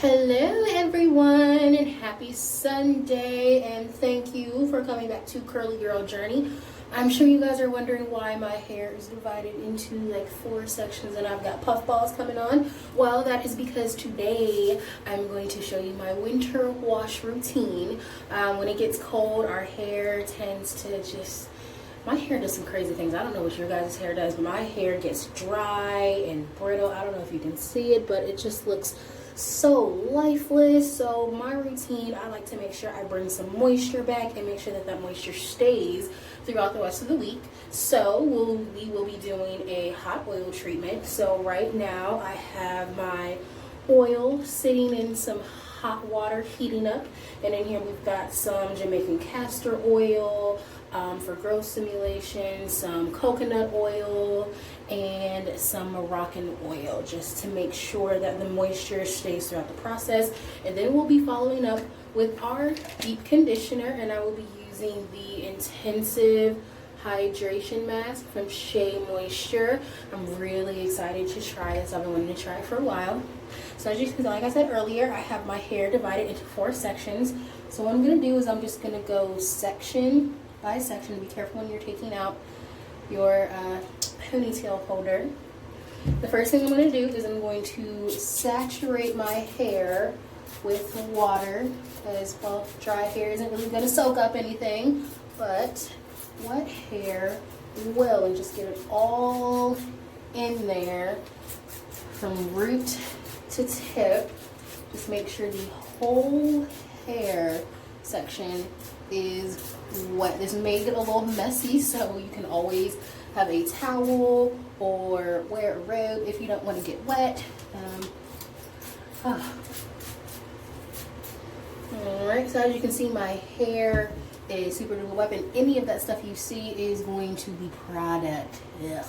Hello everyone, and happy Sunday, and thank you for coming back to Curly Girl Journey. I'm sure you guys are wondering why my hair is divided into like 4 sections and I've got puffballs coming on. Well, that is because today I'm going to show you my winter wash routine. When it gets cold, our hair tends to my hair does some crazy things. I don't know what your guys' hair does, but my hair gets dry and brittle. I don't know if you can see it, but it just looks so lifeless. So my routine, I like to make sure I bring some moisture back and make sure that that moisture stays throughout the rest of the week. So we will be doing a hot oil treatment. So right now I have my oil sitting in some hot water heating up, and in here we've got some Jamaican castor oil for growth stimulation, some coconut oil, and some Moroccan oil, just to make sure that the moisture stays throughout the process. And then we'll be following up with our deep conditioner, and I will be using the intensive hydration mask from Shea Moisture. I'm really excited to try this. I've been wanting to try it for a while. So as you can see, like I said earlier, I have my hair divided into 4 sections. So what I'm going to do is I'm just going to go section by section. Be careful when you're taking out your ponytail holder. The first thing I'm going to do is I'm going to saturate my hair with water, because, well, dry hair isn't really going to soak up anything, but wet hair will, and just get it all in there from root to tip. Just make sure the whole hair section is wet. This may get a little messy, so you can always have a towel or wear a robe if you don't want to get wet. Alright, so as you can see, my hair is super duper wet, and any of that stuff you see is going to be product. Ugh.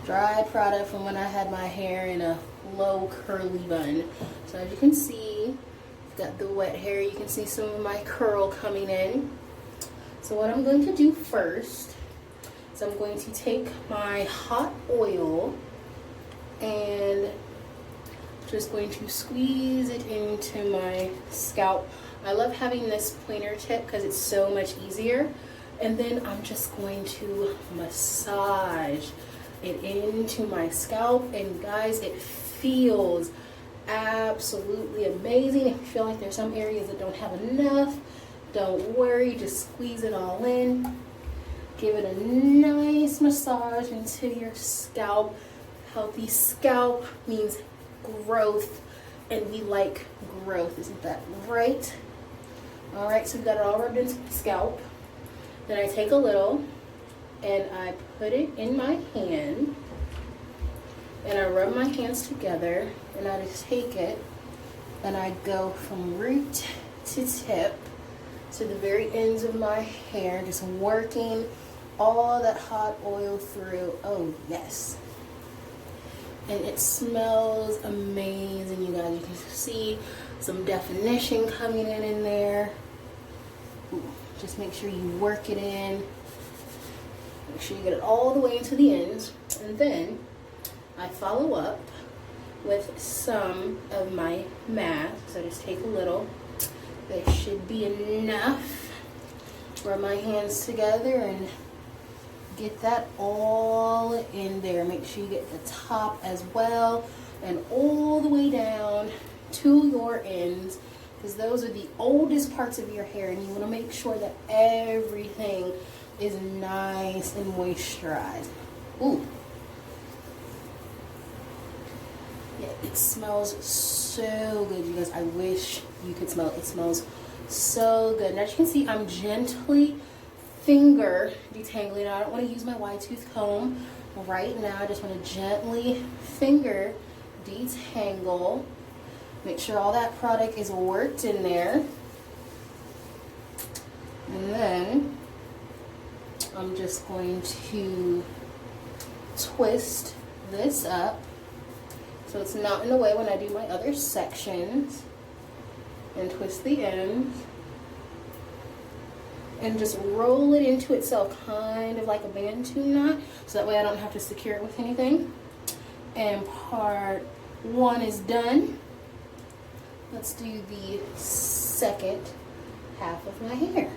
Dry product from when I had my hair in a low curly bun. So as you can see, got the wet hair. You can see some of my curl coming in. So what I'm going to do first is I'm going to take my hot oil and just going to squeeze it into my scalp. I love having this pointer tip because it's so much easier. And then I'm just going to massage it into my scalp, and guys, it feels absolutely amazing. If you feel like there's some areas that don't have enough, don't worry, just squeeze it all in. Give it a nice massage into your scalp. Healthy scalp means growth, and we like growth, isn't that right? Alright, so we've got it all rubbed into the scalp. Then I take a little and I put it in my hand, and I rub my hands together, and I just take it and I go from root to tip to the very ends of my hair, just working all that hot oil through. Oh yes. And it smells amazing, you guys. You can see some definition coming in there. Ooh, just make sure you work it in. Make sure you get it all the way into the ends. And then I follow up with some of my mask. So just take a little. That should be enough. Rub my hands together and get that all in there. Make sure you get the top as well, and all the way down to your ends, because those are the oldest parts of your hair, and you want to make sure that everything is nice and moisturized. Ooh. Yeah, it smells so good, you guys. I wish you could smell it. It smells so good. Now, as you can see, I'm gently finger detangling. I don't want to use my wide tooth comb right now. I just want to gently finger detangle. Make sure all that product is worked in there. And then I'm just going to twist this up so it's not in the way when I do my other sections, and twist the ends and just roll it into itself, kind of like a Bantu knot, so that way I don't have to secure it with anything. And part one is done. Let's do the second half of my hair.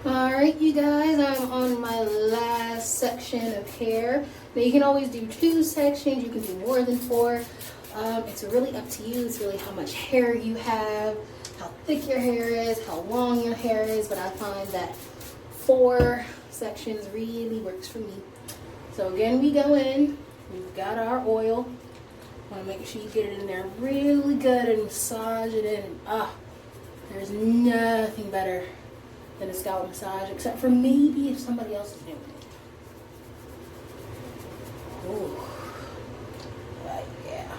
Alright, you guys, I'm on my last section of hair. Now, you can always do 2 sections, you can do more than 4. It's really up to you. It's really how much hair you have, how thick your hair is, how long your hair is, but I find that 4 sections really works for me. So again, we go in, we've got our oil. Want to make sure you get it in there really good and massage it in. There's nothing better than a scalp massage, except for maybe if somebody else is doing it. Ooh. Right, yeah.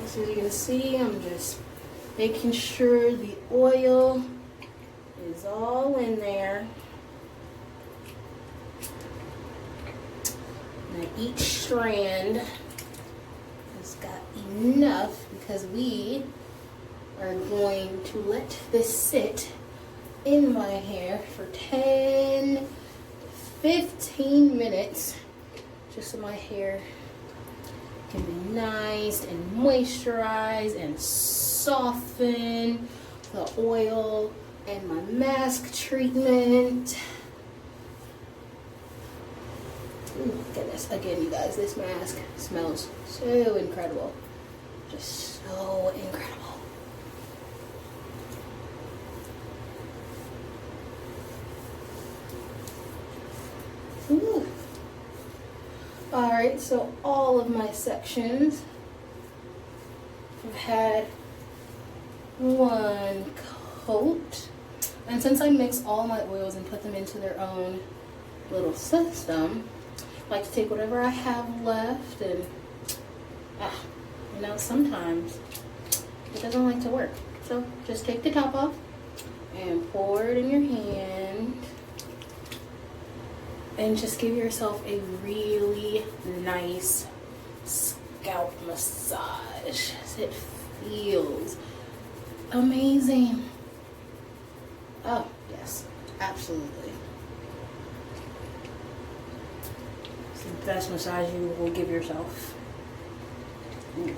So as you can see, I'm just making sure the oil is all in there. And each strand enough because we are going to let this sit in my hair for 10-15 minutes just so my hair can be nice and moisturized and soften the oil and my mask treatment. Ooh, goodness, again you guys, this mask smells so incredible, just so incredible. Ooh. All right, so all of my sections have had one coat, and since I mix all my oils and put them into their own little system, I like to take whatever I have left, and you know, sometimes it doesn't like to work, so just take the top off and pour it in your hand and just give yourself a really nice scalp massage. It feels amazing. Oh, yes, absolutely. It's the best massage you will give yourself. Ooh.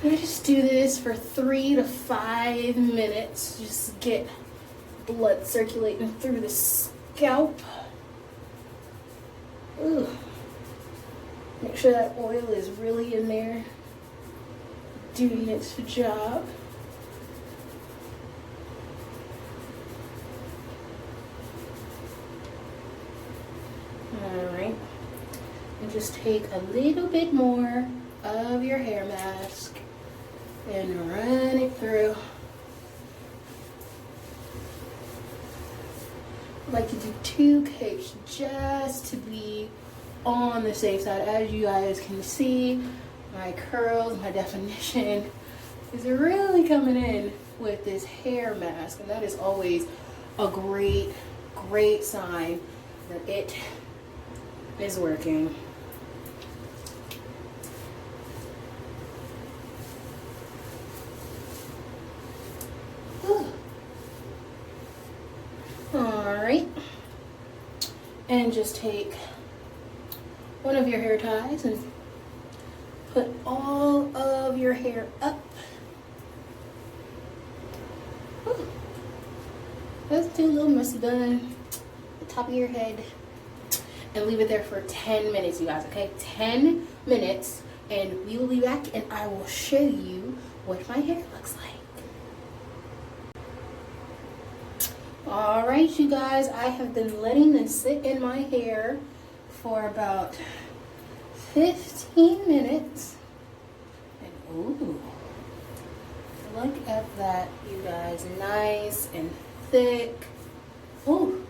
I just do this for 3 to 5 minutes. Just get blood circulating through the scalp. Ooh. Make sure that oil is really in there, doing its job. Alright. And just take a little bit more of your hair mask and run it through. I like to do 2 coats just to be on the safe side. As you guys can see, my curls, my definition is really coming in with this hair mask, and that is always a great sign that it is working. Alright, and just take one of your hair ties and put all of your hair up. Let's do a little messy bun, the top of your head, and leave it there for 10 minutes, you guys, okay? 10 minutes, and we will be back and I will show you what my hair looks like. Alright, you guys, I have been letting this sit in my hair for about 15 minutes. And ooh, look at that, you guys. Nice and thick. Ooh.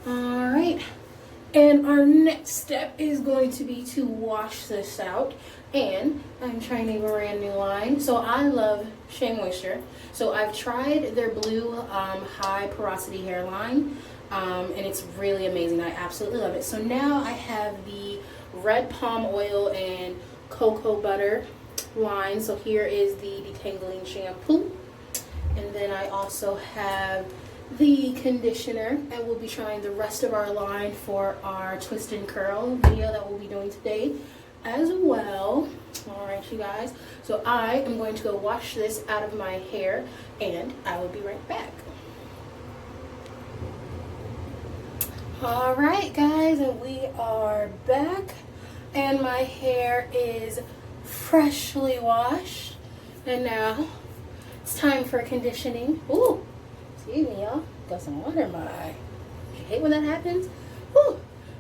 Alright. And our next step is going to be to wash this out. And I'm trying a brand new line. So I love Shea Moisture. So I've tried their blue high porosity hair line. And it's really amazing. I absolutely love it. So now I have the red palm oil and cocoa butter line. So here is the detangling shampoo. And then I also have the conditioner, and we'll be trying the rest of our line for our twist and curl video that we'll be doing today as well. Alright, you guys, so I am going to go wash this out of my hair and I will be right back. Alright guys, and we are back, and my hair is freshly washed, and now it's time for conditioning. Ooh, excuse me, y'all. Got some water in my eye. You hate when that happens? Whew.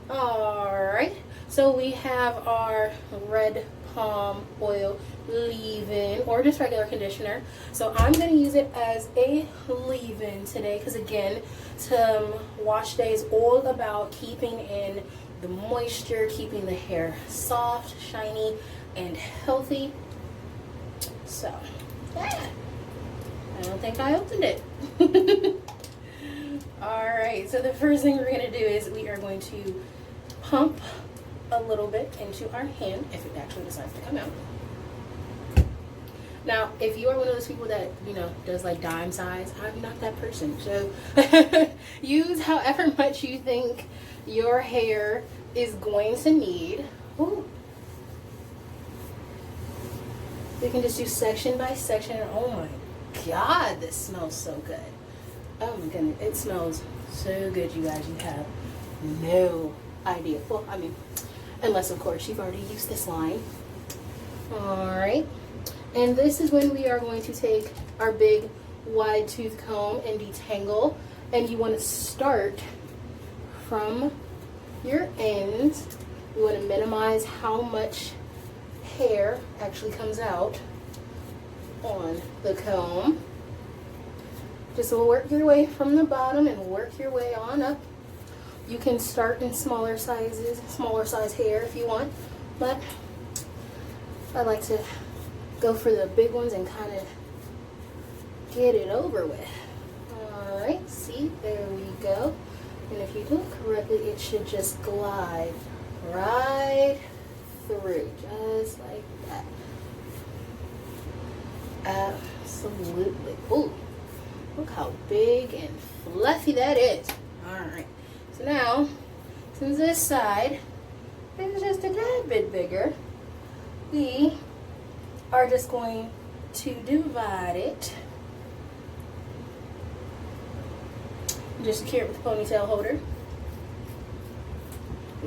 Alright, so we have our red palm oil leave-in, or just regular conditioner. So I'm going to use it as a leave-in today because, again, Washday is all about keeping in the moisture, keeping the hair soft, shiny, and healthy. So, yeah. I don't think I opened it. Alright, Alright, so the first thing we're going to do is we are going to pump a little bit into our hand, if it actually decides to come out. Now, if you are one of those people that, you know, does like dime size, I'm not that person. So use however much you think your hair is going to need. Ooh. We can just do section by section. Oh my God, this smells so good. Oh my goodness, it smells so good, you guys. You have no idea. Well, I mean, unless of course you've already used this line. Alright. And this is when we are going to take our big wide tooth comb and detangle. And you want to start from your ends. You want to minimize how much hair actually comes out on the comb. Just work your way from the bottom and work your way on up. You can start in smaller sizes, smaller size hair if you want, but I like to go for the big ones and kind of get it over with. Alright, see, there we go. And if you do it correctly, it should just glide right through, just like that. Absolutely. Ooh, look how big and fluffy that is. Alright, so now, since this side is just a tad bit bigger, we are just going to divide it. Just secure it with the ponytail holder.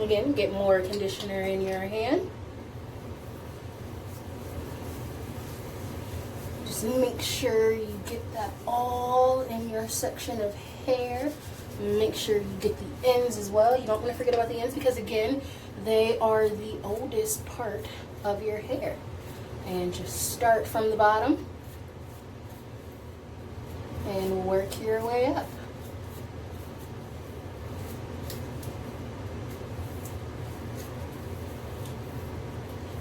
Again, get more conditioner in your hand. Just make sure you get that all in your section of hair. Make sure you get the ends as well. You don't want to forget about the ends because, again, they are the oldest part of your hair. And just start from the bottom and work your way up.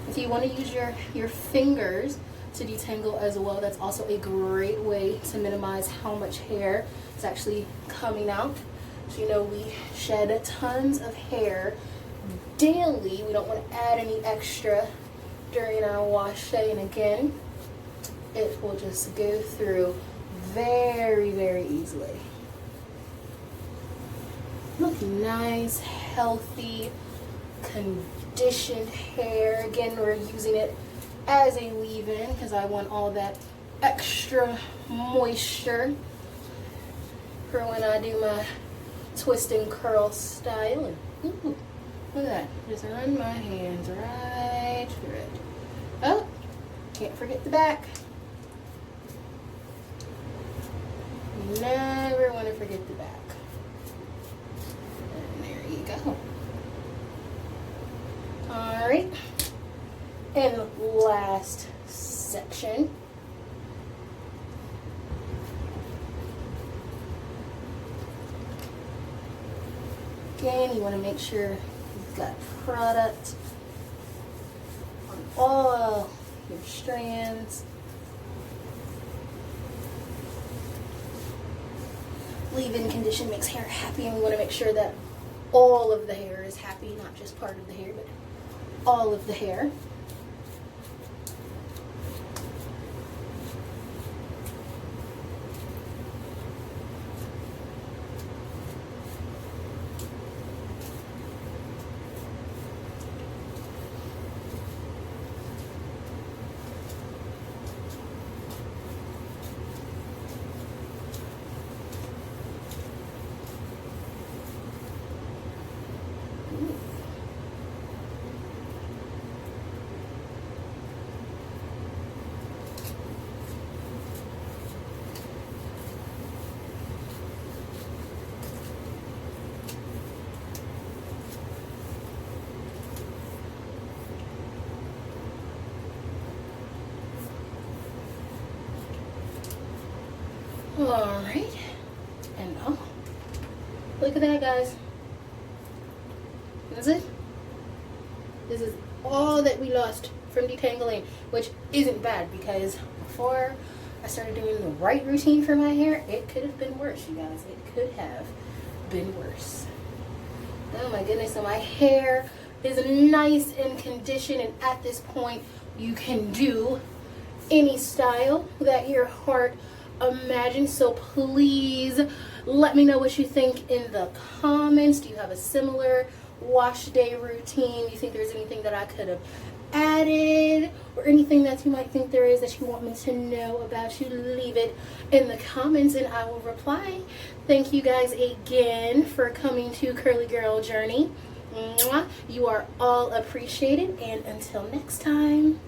If you want to use your fingers to detangle as well, that's also a great way to minimize how much hair is actually coming out. So, you know, we shed tons of hair daily. We don't want to add any extra during our wash day, and again, it will just go through very, very easily. Look, nice, healthy, conditioned hair. Again, we're using it as a leave-in because I want all that extra moisture for when I do my twist and curl style. And ooh, look at that. Just run my hands right through it. Oh, can't forget the back. Never want to forget the back. And there you go. Alright. And last section. Again, you want to make sure you've got product on all your strands. Leave-in condition makes hair happy, and we want to make sure that all of the hair is happy, not just part of the hair, but all of the hair. Alright, and oh, look at that, guys. That's it. This is all that we lost from detangling, which isn't bad because before I started doing the right routine for my hair, it could have been worse, you guys. It could have been worse. Oh my goodness, so my hair is nice and conditioned, and at this point you can do any style that your heart imagines. So please let me know what you think in the comments. Do you have a similar wash day routine? Do you think there's anything that I could have added, or anything that you might think there is that you want me to know about? You leave it in the comments and I will reply. Thank you guys again for coming to Curly Girl Journey. Mwah. You are all appreciated, and until next time.